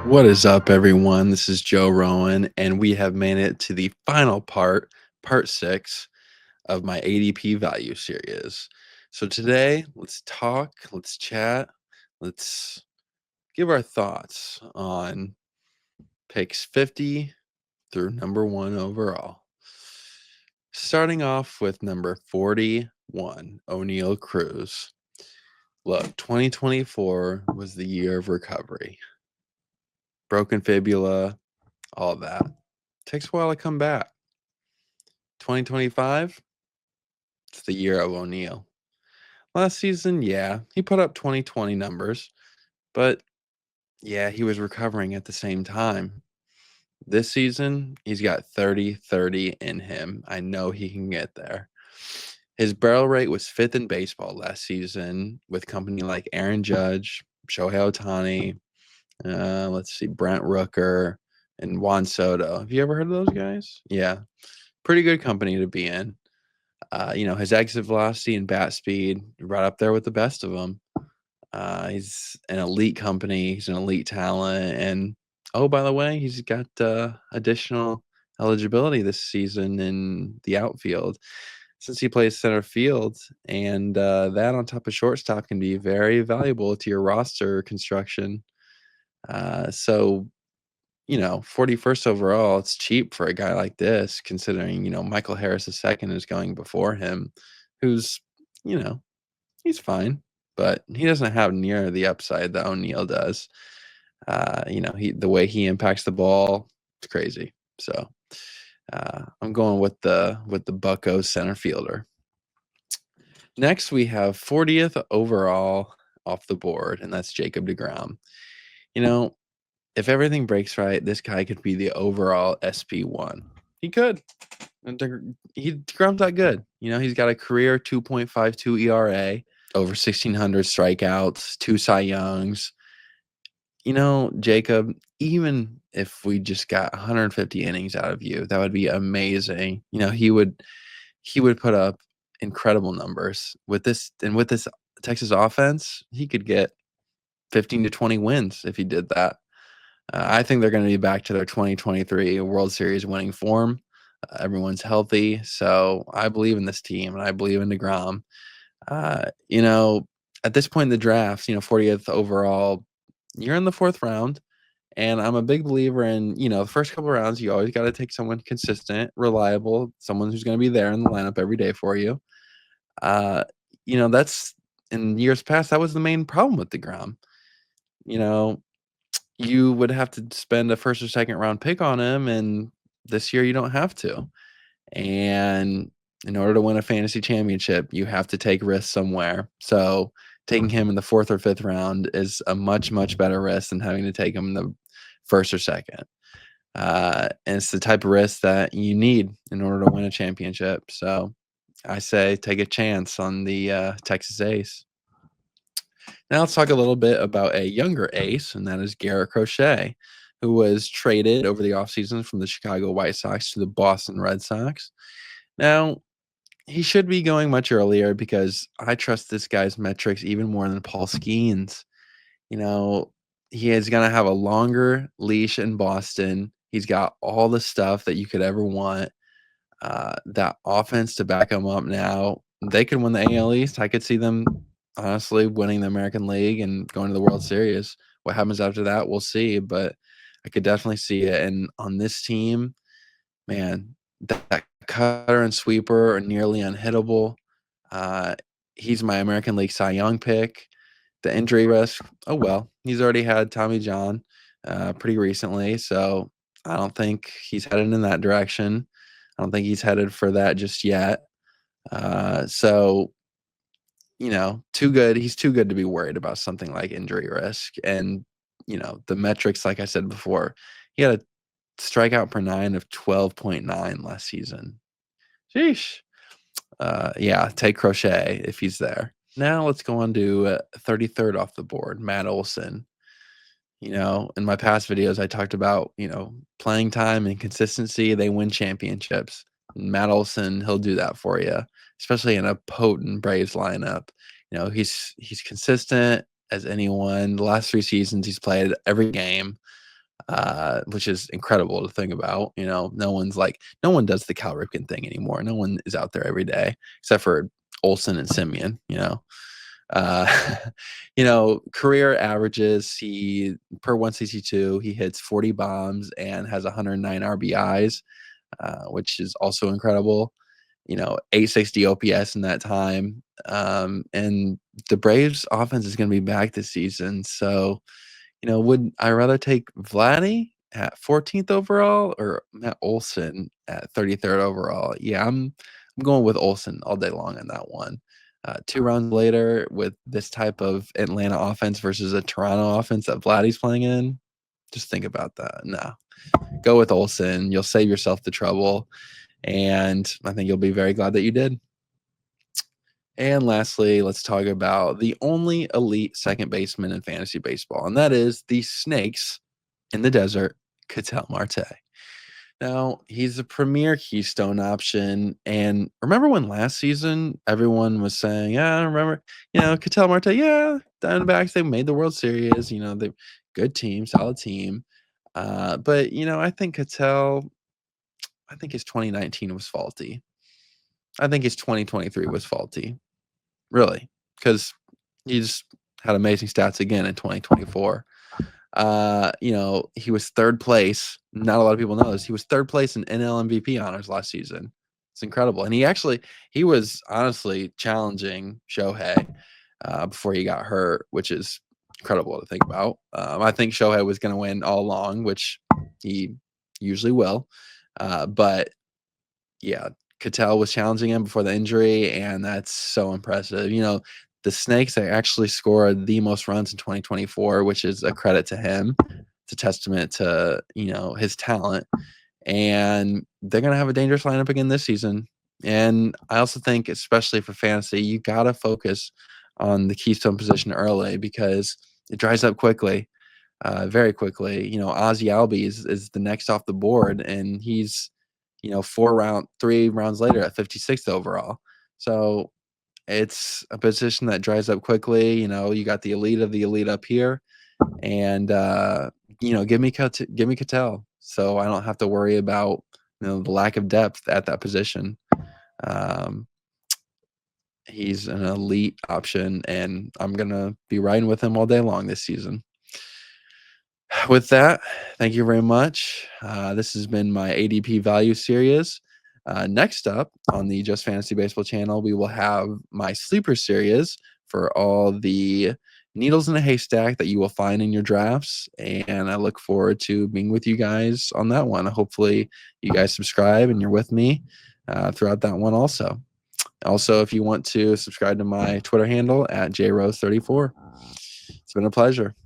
What is up, everyone? This is Joe Rowan, and we have made it to the final part 6 of my ADP value series. So today, let's talk, let's chat, let's give our thoughts on picks 50 through number 1 overall. Starting off with number 41, Oneil Cruz. Look, 2024 was the year of recovery. Broken fibula, all that. Takes a while to come back. 2025, it's the year of Oneil. Last season, yeah, he put up 2020 numbers, but yeah, he was recovering at the same time. This season, he's got 30-30 in him. I know he can get there. His barrel rate was 5th in baseball last season with company like Aaron Judge, Shohei Ohtani, let's see, Brent Rooker, and Juan Soto. Have you ever heard of those guys? Yeah, pretty good company to be in. His exit velocity and bat speed right up there with the best of them. He's an elite company. He's an elite talent. And, oh, by the way, he's got additional eligibility this season in the outfield since he plays center field. And that on top of shortstop can be very valuable to your roster construction. So 41st overall, it's cheap for a guy like this, considering, Michael Harris II is going before him, who's, he's fine, but he doesn't have near the upside that Oneil does. The way he impacts the ball, it's crazy. So I'm going with the Bucko center fielder. Next, we have 40th overall off the board, and that's Jacob deGrom. If everything breaks right, this guy could be the overall SP1. He could. DeGrom's that good. He's got a career 2.52 ERA, over 1,600 strikeouts, 2 Cy Youngs. Jacob, even if we just got 150 innings out of you, that would be amazing. He would put up incredible numbers with this Texas offense. He could get 15 to 20 wins if he did that. I think they're going to be back to their 2023 World Series winning form. Everyone's healthy, so I believe in this team, and I believe in deGrom. At this point in the draft, 40th overall, you're in the 4th round, and I'm a big believer in, the first couple of rounds, you always got to take someone consistent, reliable, someone who's going to be there in the lineup every day for you. That's in years past, that was the main problem with deGrom. You would have to spend a 1st or 2nd round pick on him, and this year you don't have to. And in order to win a fantasy championship, you have to take risks somewhere. So taking him in the 4th or 5th round is a much, much better risk than having to take him in the 1st or 2nd. And it's the type of risk that you need in order to win a championship. So I say take a chance on the Texas Ace. Now let's talk a little bit about a younger ace, and that is Garrett Crochet, who was traded over the offseason from the Chicago White Sox to the Boston Red Sox. Now, he should be going much earlier because I trust this guy's metrics even more than Paul Skeens. He is going to have a longer leash in Boston. He's got all the stuff that you could ever want. That offense to back him up now. They could win the AL East. I could see them honestly winning the American League and going to the World Series. What happens after that, we'll see. But I could definitely see it. And on this team, man, that cutter and sweeper are nearly unhittable. He's my American League Cy Young pick. The injury risk, oh well. He's already had Tommy John pretty recently. So I don't think he's headed in that direction. I don't think he's headed for that just yet. Too good. He's too good to be worried about something like injury risk. And, the metrics, like I said before, he had a strikeout per 9 of 12.9 last season. Sheesh. Take Crochet if he's there. Now let's go on to 33rd off the board, Matt Olson. In my past videos, I talked about, playing time and consistency. They win championships. Matt Olson, he'll do that for you, especially in a potent Braves lineup. He's consistent as anyone. The last 3 seasons, he's played every game, which is incredible to think about. No one does the Cal Ripken thing anymore. No one is out there every day except for Olson and Simeon. Uh, career averages, he per 162, he hits 40 bombs and has 109 RBIs, which is also incredible. 860 OPS in that time. And the Braves offense is going to be back this season. So, would I rather take Vladdy at 14th overall or Matt Olson at 33rd overall? Yeah, I'm going with Olson all day long on that one. 2 rounds later, with this type of Atlanta offense versus a Toronto offense that Vladdy's playing in, just think about that. No, go with Olson. You'll save yourself the trouble, and I think you'll be very glad that you did. And lastly, let's talk about the only elite second baseman in fantasy baseball, and that is the Snakes in the desert, Ketel Marte. Now, he's a premier keystone option. And remember when last season everyone was saying, yeah, remember, Ketel Marte, yeah, Diamondbacks, they made the World Series, they good team, solid team. But I think Ketel, I think his 2019 was faulty. I think his 2023 was faulty. Really, because he just had amazing stats again in 2024. He was 3rd place. Not a lot of people know this. He was 3rd place in NL MVP honors last season. It's incredible. And he was honestly challenging Shohei before he got hurt, which is incredible to think about. I think Shohei was going to win all along, which he usually will. But yeah, Ketel was challenging him before the injury, and that's so impressive. The Snakes actually scored the most runs in 2024, which is a credit to him. It's a testament to, his talent. And they're going to have a dangerous lineup again this season. And I also think, especially for fantasy, you got to focus on the keystone position early because it dries up quickly, very quickly. Ozzy Albies is the next off the board, and he's, 3 rounds later at 56th overall. So it's a position that dries up quickly. You got the elite of the elite up here, and give me Ketel, so I don't have to worry about the lack of depth at that position. He's an elite option, and I'm gonna be riding with him all day long this season. With that, thank you very much. This has been my ADP value series. Next up on the Just Fantasy Baseball channel, we will have my sleeper series for all the needles in a haystack that you will find in your drafts. And I look forward to being with you guys on that one. Hopefully you guys subscribe and you're with me throughout that one also. Also, if you want to subscribe to my Twitter handle at JRose34. It's been a pleasure.